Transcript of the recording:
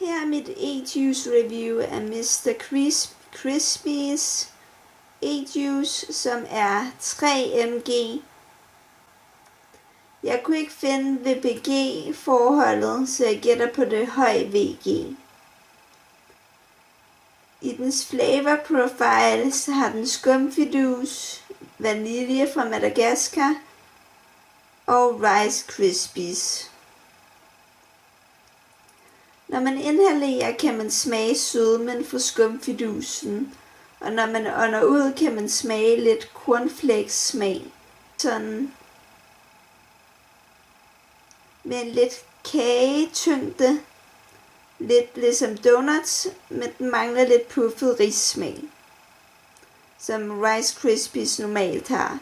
Her er mit e-juice review af Mr. Crispies e-juice, som er 3 mg. Jeg kunne ikke finde VPG-forholdet, så jeg gætter på det høje VG. I dens flavor profiles har den skumfidus, vanilje fra Madagaskar og Rice Krispies. Når man inhalerer, kan man smage sødmen fra skumfidusen, og når man ånder ud, kan man smage lidt cornflakes smag. Sådan med en lidt kagetyngde, lidt ligesom donuts, men den mangler lidt puffet rissmag, som Rice Krispies normalt har.